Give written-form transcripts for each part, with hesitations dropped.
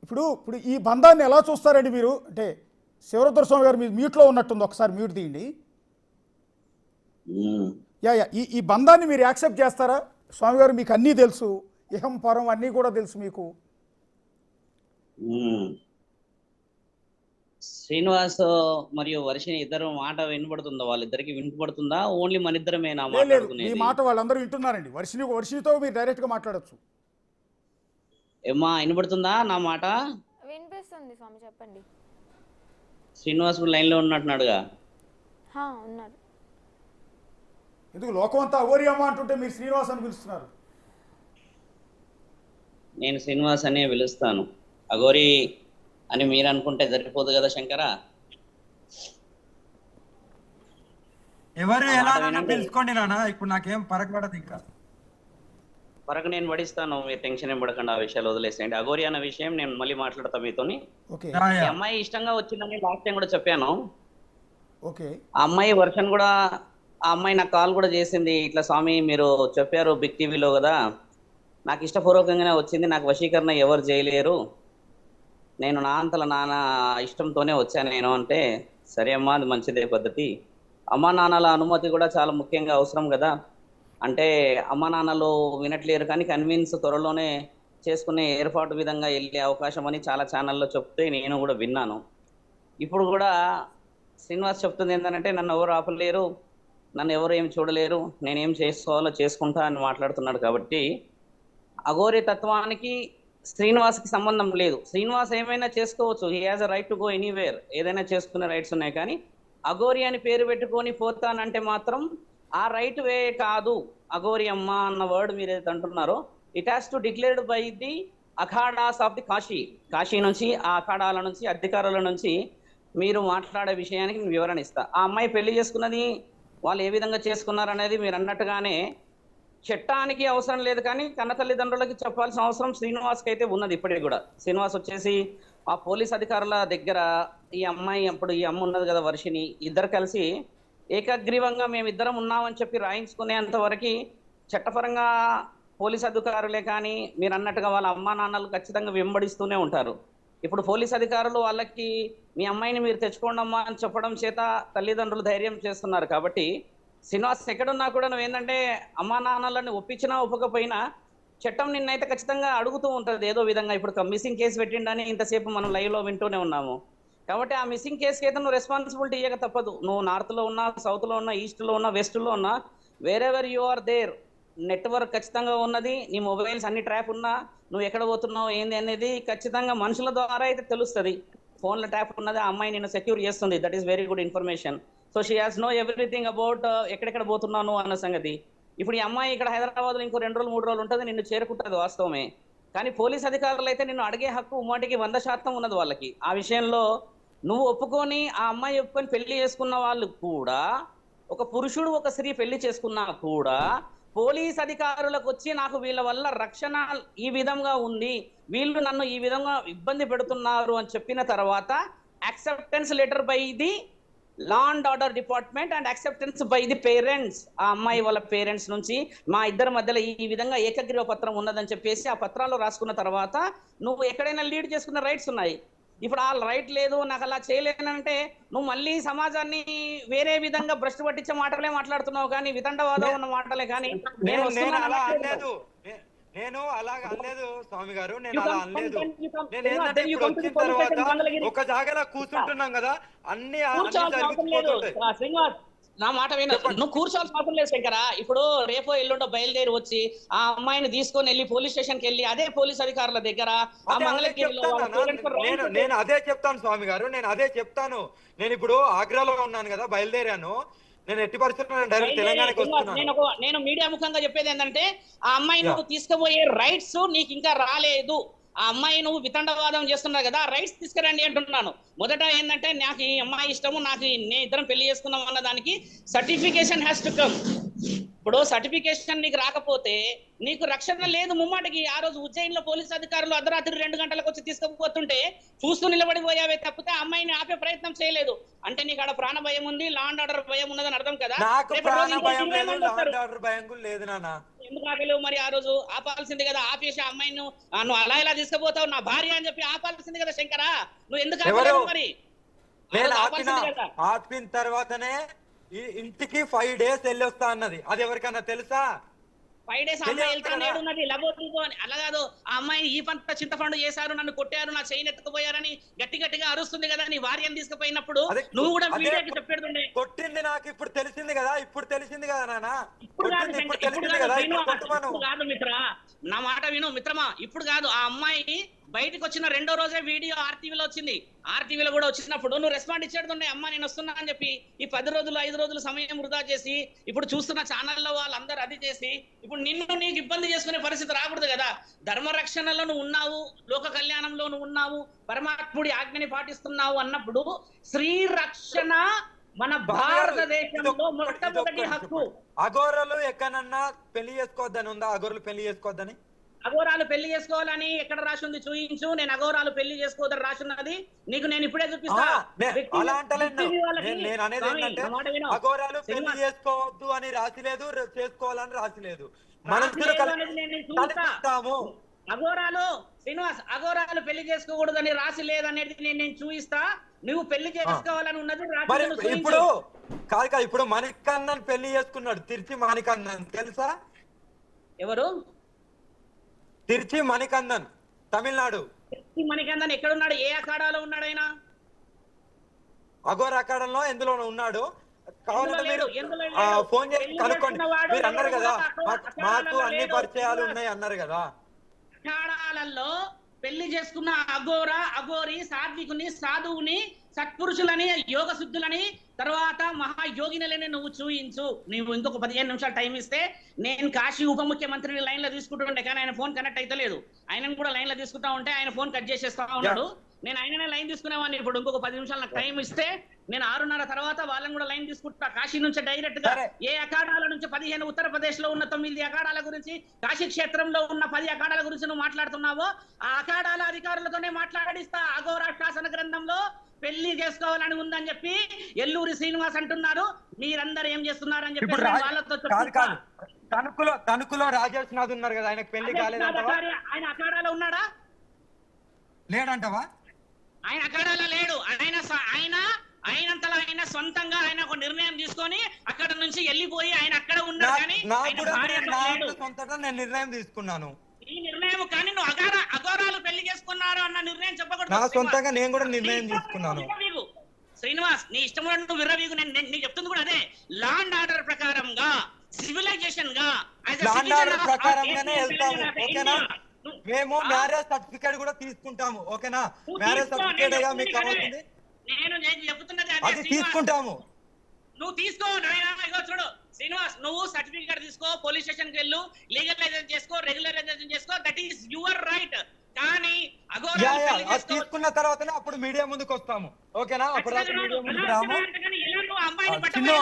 ఇప్పుడు ఈ బంధాన్ని ఎలా చూస్తారండి మీరు? అంటే శివరుద్ర స్వామి గారు మీరు మ్యూట్లో ఉన్నట్టుంది, ఒకసారి మ్యూట్ తీయండి. ఈ బంధాన్ని మీరు యాక్సెప్ట్ చేస్తారా? స్వామి గారు మీకు అన్నీ తెలుసు, ఇహం పరం అన్నీ కూడా తెలుసు మీకు. శ్రీనివాస్ మరియు వర్షిని ఇద్దరు మాట వినపడుతుందా? వాళ్ళిద్దరికి వినపడుతుందా? ఓన్లీ మన ఇద్దరమేనా లేదు, మాట్లాడుకునేది? ఈ మాట వాళ్ళందరూ వింటున్నారండి. వర్షినితో మీరు డైరెక్ట్గా మాట్లాడచ్చు. ఏమ్మా వినపడుతుందా నా మాట? వినిపిస్తుంది స్వామి, చెప్పండి. శ్రీనివాస్ లైన్ లో ఉన్నట్టున్నాడుగా. ఉన్నారు. ఎందుకు లోకం అంతా అఘోరి అమ్మ అంటుంటే మీరు శ్రీనివాస్ అని పిలుస్తున్నారు? నేను శ్రీనివాస్ అనే పిలుస్తాను. అఘోరి అని మీరు అనుకుంటే సరిపోదు కదా శంకరా. ఎవరు ఎలా తెలుసుకోండి నాన్న, ఇప్పుడు నాకేం పరక పడదు. ఇంకా పరకు నేను పడిస్తాను, మీరు టెన్షన్ ఏం పడకండి, ఆ విషయాలు వదిలేసేయండి. అఘోరి అన్న విషయం నేను మళ్ళీ మాట్లాడతా మీతోని. ఈ అమ్మాయి ఇష్టంగా వచ్చిందని లాస్ట్ టైం కూడా చెప్పాను. ఆ అమ్మాయి వర్షన్ కూడా, ఆ అమ్మాయి నాకు కాల్ కూడా చేసింది. ఇట్లా స్వామి మీరు చెప్పారు బిగ్ టీవీలో కదా, నాకు ఇష్టపూర్వకంగానే వచ్చింది, నాకు వశీకరణ ఎవరు చేయలేరు, నేను నా అంతల నాన్న ఇష్టంతోనే వచ్చాను నేను అంటే, సరే అమ్మా అది మంచిదే పద్ధతి, అమ్మా నాన్నల అనుమతి కూడా చాలా ముఖ్యంగా అవసరం కదా అంటే, అమ్మా నాన్నలు వినట్లేరు కానీ కన్విన్స్ త్వరలోనే చేసుకునే ఏర్పాటు విధంగా వెళ్ళే అవకాశం అని చాలా ఛానల్లో చెప్తే నేను కూడా విన్నాను. ఇప్పుడు కూడా శ్రీనివాస్ చెప్తుంది ఏంటంటే, నన్ను ఎవరు ఆపలేరు, నన్ను ఎవరు ఏం చూడలేరు, నేనేం చేసుకోవాలో చేసుకుంటా అని మాట్లాడుతున్నాడు. కాబట్టి అఘోరి తత్వానికి శ్రీనివాస్కి సంబంధం లేదు. శ్రీనివాస్ ఏమైనా చేసుకోవచ్చు, he has a right to go anywhere, ఏదైనా చేసుకునే రైట్స్ ఉన్నాయి. కానీ అఘోరి అని పేరు పెట్టుకొని పోతానంటే మాత్రం ఆ రైట్ వే కాదు. అఘోరి అమ్మ అన్న వర్డ్ మీరు ఏదైతే అంటున్నారో, it has to declared by the akhadas of the Kashi. Kashi నుంచి, ఆ అఖాడాల నుంచి, అధికారుల నుంచి మీరు మాట్లాడే విషయానికి నేను వివరణ ఇస్తా. ఆ అమ్మాయి పెళ్లి చేసుకున్నది వాళ్ళు ఏ విధంగా చేసుకున్నారనేది మీరు అన్నట్టుగానే చట్టానికి అవసరం లేదు, కానీ కన్న తల్లిదండ్రులకి చెప్పాల్సిన అవసరం శ్రీనివాస్కి అయితే ఉన్నది. ఇప్పటికి కూడా శ్రీనివాస్ వచ్చేసి ఆ పోలీస్ అధికారుల దగ్గర ఈ అమ్మాయి, అప్పుడు ఈ అమ్మ ఉన్నది కదా వర్షిని, ఇద్దరు కలిసి ఏకగ్రీవంగా మేమిద్దరం ఉన్నామని చెప్పి రాయించుకునేంత వరకు చట్టపరంగా పోలీస్ అధికారులే కానీ మీరు అన్నట్టుగా వాళ్ళ అమ్మా నాన్నలు ఖచ్చితంగా వెంబడిస్తూనే ఉంటారు. ఇప్పుడు పోలీస్ అధికారులు వాళ్ళకి మీ అమ్మాయిని మీరు తెచ్చుకోండమ్మా అని చెప్పడం చేత తల్లిదండ్రులు ధైర్యం చేస్తున్నారు. కాబట్టి శ్రీనివాస్ ఎక్కడున్నా కూడా నువ్వు ఏంటంటే, అమ్మా నాన్నలని ఒప్పించినా ఒప్పకపోయినా చట్టం నిన్నైతే ఖచ్చితంగా అడుగుతూ ఉంటుంది ఏదో విధంగా. ఇప్పుడు మిస్సింగ్ కేసు పెట్టిండని ఇంతసేపు మనం లైవ్లో వింటూనే ఉన్నాము. కాబట్టి ఆ మిస్సింగ్ కేసుకి అయితే నువ్వు రెస్పాన్సిబిలిటీ ఇవ్వక తప్పదు. నువ్వు నార్త్లో ఉన్నా, సౌత్లో ఉన్నా, ఈస్ట్లో ఉన్నా, వెస్ట్లో ఉన్నా, wherever you are there, network ఖచ్చితంగా ఉన్నది, నీ మొబైల్స్ అన్ని ట్రాప్ ఉన్నా, నువ్వు ఎక్కడ పోతున్నావు ఏంది అనేది ఖచ్చితంగా మనుషుల ద్వారా అయితే తెలుస్తుంది. ఫోన్లో ట్యాప్ ఉన్నది, ఆ అమ్మాయి నిన్ను సెక్యూర్ చేస్తుంది. That is very good information. So she has know everything about ఎక్కడెక్కడ పోతున్నాను అన్న సంగతి. ఇప్పుడు ఈ అమ్మాయి ఇక్కడ హైదరాబాద్లో ఇంకో 2 రోజులు 3 రోజులు ఉంటుంది, నిన్ను చేరుకుంటుంది వాస్తవమే. కానీ పోలీస్ అధికారులు అయితే నిన్ను అడిగే హక్కు ఉమ్మాటికి 100% ఉన్నది వాళ్ళకి. ఆ విషయంలో నువ్వు ఒప్పుకొని, ఆ అమ్మాయి ఒప్పుకొని పెళ్లి చేసుకున్న వాళ్ళు కూడా, ఒక పురుషుడు ఒక స్త్రీ పెళ్లి చేసుకున్నా కూడా పోలీస్ అధికారులకు వచ్చి నాకు వీళ్ళ వల్ల రక్షణ ఈ విధంగా ఉంది, వీళ్ళు నన్ను ఈ విధంగా ఇబ్బంది పెడుతున్నారు అని చెప్పిన తర్వాత acceptance letter by the law and order department and acceptance by the parents, ఆ అమ్మాయి వాళ్ళ పేరెంట్స్ నుంచి మా ఇద్దరి మధ్యలో ఈ విధంగా ఏకగ్రీవ పత్రం ఉన్నదని చెప్పేసి ఆ పత్రాలు రాసుకున్న తర్వాత నువ్వు ఎక్కడైనా లీడ్ చేసుకున్న రైట్స్ ఉన్నాయి. ఇప్పుడు ఆ రైట్ లేదు, నాకు అలా చేయలేనంటే నువ్వు మళ్ళీ సమాజాన్ని వేరే విధంగా భ్రష్టు పట్టించే మాటలే మాట్లాడుతున్నావు, కానీ వితండవాదం ఉన్న మాటలే. కానీ నేను అలాగా అనలేదు స్వామి గారు, నేను అలా అనలేదు. నేను ఏంటంటే ఇప్పుడు వచ్చిన తర్వాత ఒక జాగాలో కూర్చుంటున్నాం కదా, అన్ని నా మాట విన, నువ్వు కూర్చోవాల్సిన అవసరం లేదు శంకరా. ఇప్పుడు రేపో ఎల్లుండో బయలుదేరి వచ్చి ఆ అమ్మాయిని తీసుకొని వెళ్ళి పోలీస్ స్టేషన్ కి వెళ్ళి అదే పోలీస్ అధికారుల దగ్గర నేను అదే చెప్తాను స్వామి గారు, నేను అదే చెప్తాను. నేను ఇప్పుడు ఆగ్రాలో ఉన్నాను కదా, బయలుదేరాను, నేను ఎట్టి పరిస్థితుల్లో డైరెక్ట్ తెలంగాణకి వస్తున్నాను. నేను మీడియా ముఖంగా చెప్పేది ఏంటంటే, ఆ అమ్మాయి నువ్వు తీసుకుపోయే రైట్స్ నీకు ఇంకా రాలేదు. ఆ అమ్మాయి నువ్వు వితండవాదం చేస్తున్నావు కదా, రైట్స్ తీసుకురండి అంటున్నాను. మొదట ఏంటంటే, నాకు ఈ అమ్మాయి ఇష్టము, నాకు నేను ఇద్దరం పెళ్లి చేసుకున్నాం అన్న దానికి సర్టిఫికేషన్ హ్యాస్ టు కమ్. ఇప్పుడు సర్టిఫికేషన్ నీకు రాకపోతే నీకు రక్షణ లేదు ముమ్మాటికి. ఆ రోజు ఉజ్జయిన్లో పోలీసు అధికారులు అర్ధరాత్రి 2 గంటలకు వచ్చి తీసుకుపోతుంటే చూస్తూ నిలబడిపోయావే తప్పితే అమ్మాయిని ఆపే ప్రయత్నం చేయలేదు. అంటే నీకు ఆడ ప్రాణ భయం ఉంది, లా అండ్ ఆర్డర్ భయం ఉన్నదని అర్థం కదా. నాకు ప్రాణ భయం లేదు, లా అండ్ ఆర్డర్ భయం కూడా లేదు నాన్న. ఎందుకు ఆపలేవు మరి? ఆ రోజు ఆపాల్సింది కదా. ఆపేసి అమ్మాయిని నువ్వు అలా ఇలా తీసుకుపోతావు నా భార్య అని చెప్పి ఆపాల్సింది కదా శంకరా. నువ్వు ఎందుకు ఆపలేవు మరి? నేను ఆపిన తర్వాతనే ఇంటికి 5 days వెళ్ళి వస్తా అన్నది. అది ఎవరికన్నా తెలుసా? 5 days అమ్మాయి వెళ్తానేడున్నది లబోదిగో అని. అలా కాదు, ఆ అమ్మాయిని ఈ పంట చింతపండు చేశారు, నన్ను కొట్టారు, నా చైన్ ఎత్తుకుపోయారని గట్టిగా అరుస్తుంది కదా. నీ భార్యను తీసుకుపోయినప్పుడు నువ్వు కూడా మీడియాకి చెప్పేడుండే. కొట్టింది నాకు ఇప్పుడు తెలిసింది కదా. ఇప్పుడు తెలిసింది కదా నాన్న. ఇప్పుడు కాదు మిత్ర, నా మాట విను మిత్రమా. ఇప్పుడు కాదు, ఆ అమ్మాయి బయటకు వచ్చిన 2వ రోజే వీడియో ఆర్టీవీలో వచ్చింది. ఆర్టీవీలో కూడా వచ్చినప్పుడు నువ్వు రెస్పాండ్ ఇచ్చేడుతుండే, అమ్మ నేను వస్తున్నా అని చెప్పి. ఈ 10 రోజులు 5 రోజులు సమయం వృధా చేసి ఇప్పుడు చూస్తున్న ఛానల్లో వాళ్ళందరూ అది చేసి ఇప్పుడు నిన్ను నీకు ఇబ్బంది చేసుకునే పరిస్థితి రాకూడదు కదా. ధర్మరక్షణలో నువ్వు ఉన్నావు, లోక కళ్యాణంలో నువ్వు ఉన్నావు, పరమాత్ముడి ఆజ్ఞని పాటిస్తున్నావు అన్నప్పుడు స్త్రీ రక్షణ మన భారతదేశంలో మొట్టమొదటి హక్కు. అఘోరలు ఎక్కడన్నా పెళ్లి చేసుకోవద్దని ఉందా? అఘోరలు పెళ్లి చేసుకోవద్దని, అఘోరాలు పెళ్లి చేసుకోవాలని ఎక్కడ రాసింది చూయించు. నేను అఘోరాలు పెళ్లి చేసుకోవద్దని రాసినది నీకు నేను ఇప్పుడే చూపిస్తా. అలా అంటలేను. నేను అనేది ఏంటంటే అఘోరాలు పెళ్లి చేసుకోవద్దు అని రాసిలేదు, చేసుకోవాలని రాసిలేదు. అఘోరాలు శ్రీనివాస్ అఘోరాలు పెళ్లి చేసుకోకూడదని రాసి లేదనేది నేను చూపిస్తా. నువ్వు పెళ్లి చేసుకోవాలని ఉన్నది ఇప్పుడు కాదు. ఇప్పుడు మణికన్నన్ పెళ్లి చేసుకున్నాడు, తిరుచి మణికన్నన్ తెలుసా? ఎవరు? తిరుచి మణికందన్, తమిళనాడు. మణికందన్ ఎక్కడున్నాడు? ఏ అఖాడాలో ఉన్నాడు ఆయన? అఘోర అఖాడంలో ఎందులో ఉన్నాడు? కావాలంటే మీరు ఫోన్ చేసి కనుక్కోండి. మీరు అన్నారు కదా మాకు అన్ని పరిచయాలు ఉన్నాయి అన్నారు కదా. అఖాడాలలో పెళ్లి చేసుకున్న అఘోర, అఘోరి, సాత్వికుని, సాధువుని, సత్పురుషులని, యోగ సిద్ధులని, తర్వాత మహాయోగినులని నువ్వు చూయించు. నువ్వు ఇంకొక 15 నిమిషాలు టైం ఇస్తే నేను కాశీ ఉప ముఖ్యమంత్రిని లైన్ లో తీసుకుంటుండే, కానీ ఆయన ఫోన్ కనెక్ట్ అయితే లేదు. ఆయనను కూడా లైన్ లో తీసుకుంటా ఉంటే ఆయన ఫోన్ కట్ చేసేస్తా ఉన్నాడు. నేను ఆయననే లైన్ తీసుకునేవాడిని. ఇప్పుడు ఇంకొక 10 నిమిషాలు నాకు టైం ఇస్తే నేను 6:30 తర్వాత వాళ్ళని కూడా లైన్ తీసుకుంటా. కాశీ నుంచి డైరెక్ట్ గా ఏ అఖాడాల నుంచి 15 ఉత్తరప్రదేశ్ లో ఉన్న 9 అఖాడాల గురించి, కాశీ క్షేత్రంలో ఉన్న 10 అఖాడాల గురించి నువ్వు మాట్లాడుతున్నావో ఆ అఖాడాల అధికారులతోనే మాట్లాడిస్తా. అఘోర శాసన గ్రంథంలో పెళ్లి చేసుకోవాలని ఉందని చెప్పి ఎల్లూరి శ్రీనివాస్ అంటున్నారు. మీరందరూ ఏం చేస్తున్నారు అని చెప్పి వాళ్ళతో తణుకులో రాజేష్ నాథ్ ఉన్నారు కదా, ఆయనకు పెళ్లి కాలేదంటావా? ఆయన అఖాడాలో ఉన్నాడా? లేడంటవా? ఆయన అఖాడాలో లేడు. ఆయనంతలో ఆయన సొంతంగా ఆయన ఒక నిర్ణయం తీసుకొని అక్కడ నుంచి వెళ్ళిపోయి ఆయన అక్కడ ఉన్నాడు. కానీ నేను నిర్ణయం తీసుకున్నాను ఈ నిర్ణయం, కానీ నువ్వు అఘోరాలు పెళ్లి చేసుకున్నారు అన్న నిర్ణయం చెప్పకూడదు. నా సొంతంగా నేను కూడా నిర్ణయం తీసుకున్నాను. శ్రీనివాస్ నీ ఇష్టం నువ్వు విర్రవీగు. నేను చెప్తుంది కూడా అదే. లా అండ్ ఆర్డర్ ప్రకారంగా, సివిలైజేషన్ గా, ప్రకారంగానే వెళ్తాము. ఓకేనా? మేము మ్యారేజ్ సర్టిఫికేట్ కూడా తీసుకుంటాము. ఓకేనా? మ్యారేజ్ సర్టిఫికేట్ మీకు కావాల్సింది నేను చెప్తున్నది అది తీసుకుంటాము. నువ్వు తీసుకో. చూడు శ్రీనివాస్, నువ్వు సర్టిఫికేట్ తీసుకో, పోలీస్ స్టేషన్ కి వెళ్ళు, లీగలైజేషన్ చేసుకో, రెగ్యులరైజేషన్ చేసుకో, దట్ ఈస్ యువర్ రైట్. కానీ తీసుకున్న తర్వాతనే అప్పుడు మీడియా ముందుకు వస్తాము. ఓకేనా? అప్పుడు మీడియా ముందుకు రాము.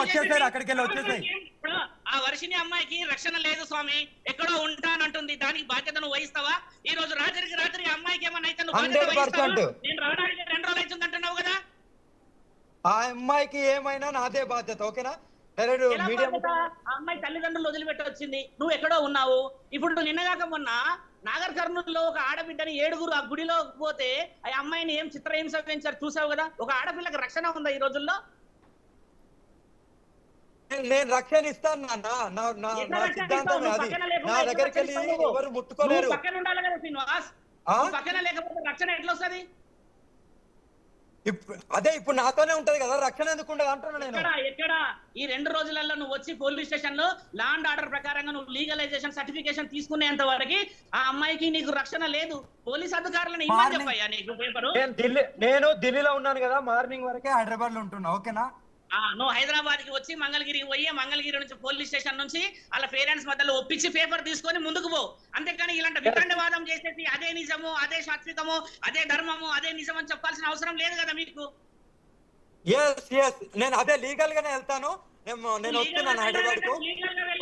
వచ్చేసారు, అక్కడికి వెళ్ళి వచ్చేసాయి. ఆ వర్షిని అమ్మాయికి రక్షణ లేదు స్వామి, ఎక్కడో ఉంటానంటుంది. దానికి బాధ్యత నువ్వు వహిస్తావా? ఈ రోజు రాత్రి అమ్మాయికి ఏమన్నా అయితే నువ్వు 100% నేను రావడానికి 2 రోజులు అవుతుంది అంటున్నావు కదా. ఆ అమ్మాయికి ఏమైనా నాదే బాధ్యత. ఓకేనా? అమ్మాయి తల్లిదండ్రులు వదిలిపెట్టి వచ్చింది, నువ్వు ఎక్కడో ఉన్నావు. ఇప్పుడు నిన్నగాక మొన్న నాగర్ కర్నూలులో ఒక ఆడబిడ్డని 7గురు ఆ గుడిలో పోతే ఆ అమ్మాయిని ఏం చిత్రహింస పెంచారు చూసావు కదా. ఒక ఆడపిల్లకి రక్షణ ఉందా ఈ రోజుల్లో? నేను రక్షణ ఇస్తాను నా సిద్ధాంతం అది. నా దగ్గరికి వెళ్ళి ఎవరు ముట్టుకోలేరు. పక్కన ఉండాలి కదా శ్రీనివాస్, పక్కన లేకపోతే రక్షణ ఎట్లా వస్తుంది? అదే ఇప్పుడు నాతోనే ఉంటది కదా, రక్షణ ఎందుకు ఉండదు అంటున్నా నేను. ఎక్కడ ఈ 2 రోజులలో నువ్వు వచ్చి పోలీస్ స్టేషన్ లో లా అండ్ ఆర్డర్ ప్రకారంగా నువ్వు లీగలైజేషన్ సర్టిఫికేషన్ తీసుకునేంత వరకు ఆ అమ్మాయికి నీకు రక్షణ లేదు. పోలీస్ అధికారులను ఇవ్వని చెప్పయ్యా నీకు పేపరు. నేను ఢిల్లీలో ఉన్నాను కదా, మార్నింగ్ వరకే హైదరాబాద్ లో ఉంటున్నా. ఓకేనా? నువ్వు హైదరాబాద్ కి వచ్చి మంగళగిరికి పోయి మంగళగిరి నుంచి పోలీస్ స్టేషన్ నుంచి వాళ్ళ పేరెంట్స్ మధ్యలో ఒప్పించి పేపర్ తీసుకొని ముందుకు పో. అంతేకాని ఇలాంటి వితండవాదం చేసేసి అదే నిజము, అదే సాత్వికము, అదే ధర్మము, అదే నిజం అని చెప్పాల్సిన అవసరం లేదు కదా మీకు. ఎస్ ఎస్, నేను అదే లీగల్ గానే వెళ్తాను. నేను వస్తున్నాను హైదరాబాద్ కు.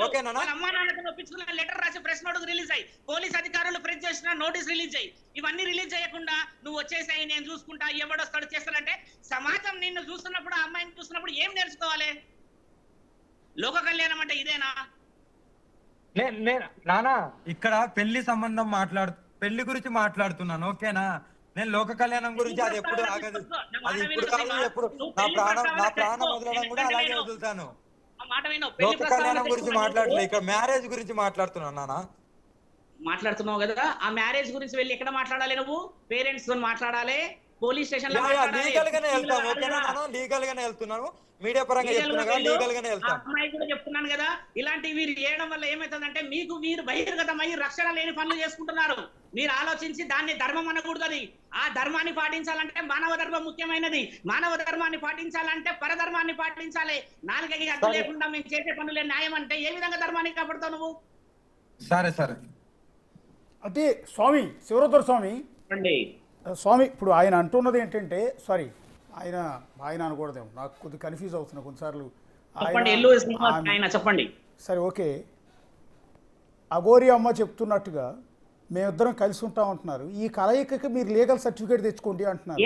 ఓకేనా? వాళ్ళ అమ్మా నాన్నతో ఒప్పించుకున్న లెటర్ రాసి ప్రెస్ నోట్ రిలీజ్ అయ్యి, పోలీస్ అధికారులు ప్రెస్ చేసిన నోటీస్ రిలీజ్ అయ్యి, ఇవన్నీ రిలీజ్ చేయకుండా నువ్వు వచ్చేసాయి నేను చూసుకుంటా ఎవడొస్తాడు చేస్తాడంటే, సమాజం నిన్ను చూస్తున్నప్పుడు ఆ అమ్మాయిని చూస్తున్నప్పుడు ఏం నేర్చుకోవాలి? లోక కళ్యాణం అంటే ఇదేనా? నానా ఇక్కడ పెళ్లి గురించి మాట్లాడుతున్నాను. ఓకేనా? నేను లోక కళ్యాణం గురించి అది ఎప్పుడు ఆగదు. అది ఇప్పుడు కాదు, ఎప్పుడు నా ప్రాణం వదలడం కూడా అలాగే వదులుతాను. లోక కళ్యాణం గురించి మాట్లాడలేదు, ఇక్కడ మ్యారేజ్ గురించి మాట్లాడుతున్నాను నానా. మాట్లాడుతున్నావు కదా, ఆ మ్యారేజ్ గురించి వెళ్ళి ఎక్కడ మాట్లాడాలి? నువ్వు పేరెంట్స్ తో మాట్లాడాలి, పోలీస్ స్టేషన్ లో లీగల్ గానే వెళ్తాను. ఓకేనా? నేను లీగల్ గానే వెళ్తున్నాను, మీడియా పరంగా చెప్తున్నా కదా, లీగల్ గానే వెళ్తాను. అమ్మాయి కూడా చెప్తున్నాను కదా, ఇలాంటివి చేయడం వల్ల ఏమవుతుందంటే మీరు బహిర్గతమై రక్షణ లేని పనులు చేసుకుంటున్నారు. మీరు ఆలోచించి దాన్ని ధర్మం అనకూడదు. అది ఆ ధర్మాన్ని పాటించాలంటే మానవ ధర్మం ముఖ్యమైనది. మానవ ధర్మాన్ని పాటించాలంటే పరధర్మాన్ని పాటించాలి. నాలుగకి అడ్డు లేకుండా మేము చేసే పనులే న్యాయం అంటే ఏ విధంగా ధర్మాన్ని కాపాడుతావు నువ్వు? సరే సరే అంటే స్వామి శివరుద్ర స్వామి స్వామి ఇప్పుడు ఆయన అంటున్నది ఏంటంటే, సారీ ఆయన అనకూడదేమో, నాకు కొద్దిగా కన్ఫ్యూజ్ అవుతున్నా కొన్నిసార్లు. చెప్పండి. సరే ఓకే, అఘోరి అమ్మ చెప్తున్నట్టుగా మేమిద్దరం కలిసి ఉంటాం అంటున్నారు. ఈ కలయికకి మీరు లీగల్ సర్టిఫికేట్ తెచ్చుకోండి అంటున్నారు.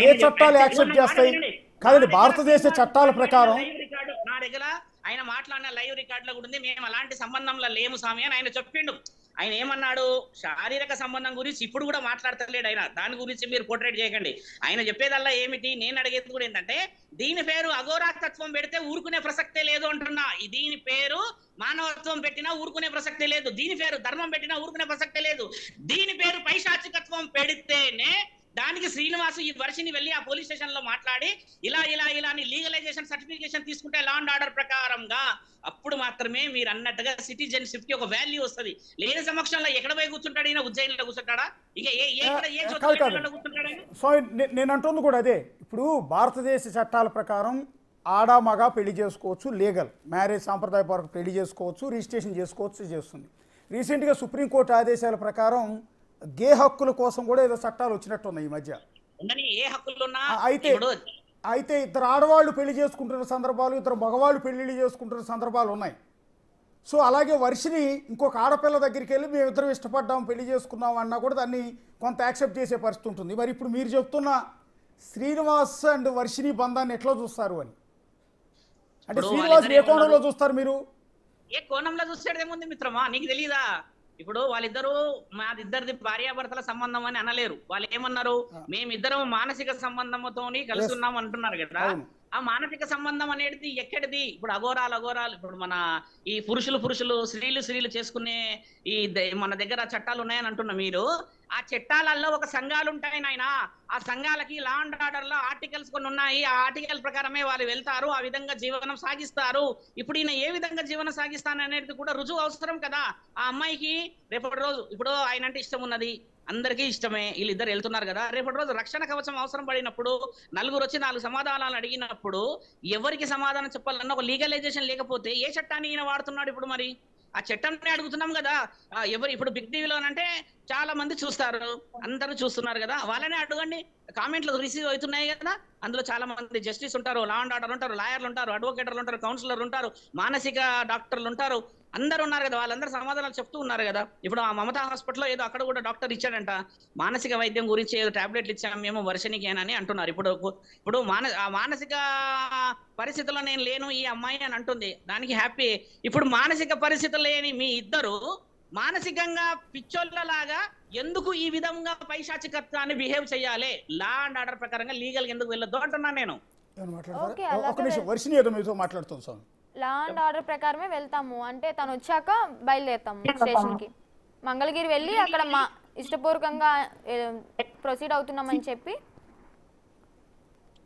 ఏ చట్టాలు యాక్సెప్ట్ చేస్తాయి? కాదండి, భారతదేశ చట్టాల ప్రకారం నా దగ్గర ఆయన మాట్లాడిన లైవ్ రికార్డ్ లో కూడా ఉంది. మేము అలాంటి సంబంధంలో లేము స్వామి అని ఆయన చెప్పిండు. ఆయన ఏమన్నాడు? శారీరక సంబంధం గురించి ఇప్పుడు కూడా మాట్లాడతలేడు ఆయన. దాని గురించి మీరు పోర్ట్రేట్ చేయకండి. ఆయన చెప్పేదల్లా ఏమిటి, నేను అడిగేది కూడా ఏంటంటే, దీని పేరు అఘోరాతత్వం పెడితే ఊరుకునే ప్రసక్తే లేదు అంటున్నా. దీని పేరు మానవత్వం పెట్టినా ఊరుకునే ప్రసక్తే లేదు. దీని పేరు ధర్మం పెట్టినా ఊరుకునే ప్రసక్తే లేదు. దీని పేరు పైశాచికత్వం పెడితేనే దానికి శ్రీనివాసు ఈ వర్షిని వెళ్ళి ఆ పోలీస్ స్టేషన్ లో మాట్లాడి ఇలా లీగలైజేషన్ సర్టిఫికేషన్ తీసుకుంటే లా అండ్ ఆర్డర్ ప్రకారంగా అప్పుడు మాత్రమే మీరు అన్నట్టుగా సిటిజన్షిప్ కి ఒక వాల్యూ వస్తుంది. లేని సమక్షంలో ఎక్కడ పోయి కూర్చుంటాడు? ఈయన ఉజ్జయినిలో కూర్చుంటాడా? ఇక కూర్చుంటాడు? సో నేను అంటుంది కూడా అదే. ఇప్పుడు భారతదేశ చట్టాల ప్రకారం ఆడ మగ పెళ్లి చేసుకోవచ్చు, లీగల్ మ్యారేజ్ సాంప్రదాయపరంగా పెళ్లి చేసుకోవచ్చు, రిజిస్ట్రేషన్ చేసుకోవచ్చు చేస్తుంది. రీసెంట్గా సుప్రీంకోర్టు ఆదేశాల ప్రకారం గే హక్కుల కోసం కూడా ఏదో చట్టాలు వచ్చినట్టు ఉన్నాయి ఈ మధ్య. అయితే ఇద్దరు ఆడవాళ్ళు పెళ్లి చేసుకుంటున్న సందర్భాలు, ఇద్దరు మగవాళ్ళు పెళ్లిళ్ళు చేసుకుంటున్న సందర్భాలు ఉన్నాయి. సో అలాగే వర్షిని ఇంకొక ఆడపిల్ల దగ్గరికి వెళ్ళి మేమిద్దరం ఇష్టపడ్డాం పెళ్లి చేసుకున్నాం అన్నా కూడా దాన్ని కొంత యాక్సెప్ట్ చేసే పరిస్థితి ఉంటుంది. మరి ఇప్పుడు మీరు చెప్తున్న శ్రీనివాస్ అండ్ వర్షిని బంధాన్ని ఎట్లా చూస్తారు అని? అంటే శ్రీనివాస్ ఏ కోణంలో చూస్తారు మీరు? ఏ కోణంలో చూసేదేముంది మిత్రమా, నీకు తెలీదా? ఇప్పుడు వాళ్ళిద్దరూ మాదిద్దరిది భార్యాభర్తల సంబంధం అని అనలేరు. వాళ్ళు ఏమన్నారు? మేమిద్దరం మానసిక సంబంధంతోని కలిసి ఉన్నాం అంటున్నారు కదా. ఆ మానసిక సంబంధం అనేది ఎక్కడిది? ఇప్పుడు అఘోరాలు ఇప్పుడు మన ఈ పురుషులు స్త్రీలు చేసుకునే ఈ మన దగ్గర చట్టాలు ఉన్నాయని అంటున్నా మీరు. ఆ చట్టాలలో ఒక సంఘాలు ఉంటాయి నాయన. ఆ సంఘాలకి లా అండ్ ఆర్డర్ లో ఆర్టికల్స్ కొన్ని ఉన్నాయి. ఆ ఆర్టికల్ ప్రకారమే వాళ్ళు వెళ్తారు, ఆ విధంగా జీవనం సాగిస్తారు. ఇప్పుడు ఈయన ఏ విధంగా జీవనం సాగిస్తాను అనేది కూడా రుజువు అవసరం కదా. ఆ అమ్మాయికి రేపటి రోజు ఇప్పుడు ఆయన అంటే ఇష్టం ఉన్నది, అందరికీ ఇష్టమే, వీళ్ళిద్దరు వెళ్తున్నారు కదా. రేపటి రోజు రక్షణ కవచం అవసరం పడినప్పుడు నలుగురు వచ్చి 4 సమాధానాలు అడిగినప్పుడు ఎవరికి సమాధానం చెప్పాలన్న ఒక లీగలైజేషన్ లేకపోతే ఏ చట్టాన్ని ఈయన వాడుతున్నాడు? ఇప్పుడు మరి ఆ చట్టాన్ని అడుగుతున్నాం కదా. ఇప్పుడు బిగ్ టీవీలో అంటే చాలా మంది చూస్తారు, అందరూ చూస్తున్నారు కదా, వాళ్ళనే అడగండి. కామెంట్లు రిసీవ్ అవుతున్నాయి కదా, అందులో చాలా మంది జస్టిస్ ఉంటారు, లా అండ్ ఆర్డర్ ఉంటారు, లాయర్లు ఉంటారు, అడ్వకేటర్లు ఉంటారు, కౌన్సిలర్లు ఉంటారు, మానసిక డాక్టర్లు ఉంటారు, అందరు ఉన్నారు కదా. వాళ్ళందరూ సమాధానాలు చెప్తూ ఉన్నారు కదా. ఇప్పుడు ఆ మమతా హాస్పిటల్లో ఏదో అక్కడ కూడా డాక్టర్ ఇచ్చాడంట, మానసిక వైద్యం గురించి ఏదో టాబ్లెట్లు ఇచ్చాము మేము వర్షనికి అని అంటున్నారు. ఇప్పుడు మానసిక పరిస్థితుల్లో నేను లేను ఈ అమ్మాయి అని అంటుంది, దానికి హ్యాపీ. ఇప్పుడు మానసిక పరిస్థితులు లేని మీ ఇద్దరు మానసికంగా పిచ్చోళ్ళలాగా ఎందుకు ఈ విధంగా పైశాచికత్వాన్ని బిహేవ్ చేయాలి? లా అండ్ ఆర్డర్ ప్రకారంగా లీగల్ ఎందుకు వెళ్ళొద్దు అంటున్నాను నేను. లా అండ్ ఆర్డర్ ప్రకారమే వెళ్తాము అంటే తను వచ్చాక బయలుదేరుతాము స్టేషన్ కి. మంగళగిరి వెళ్ళి అక్కడ మా ఇష్టపూర్వకంగా ప్రొసీడ్ అవుతున్నామని చెప్పి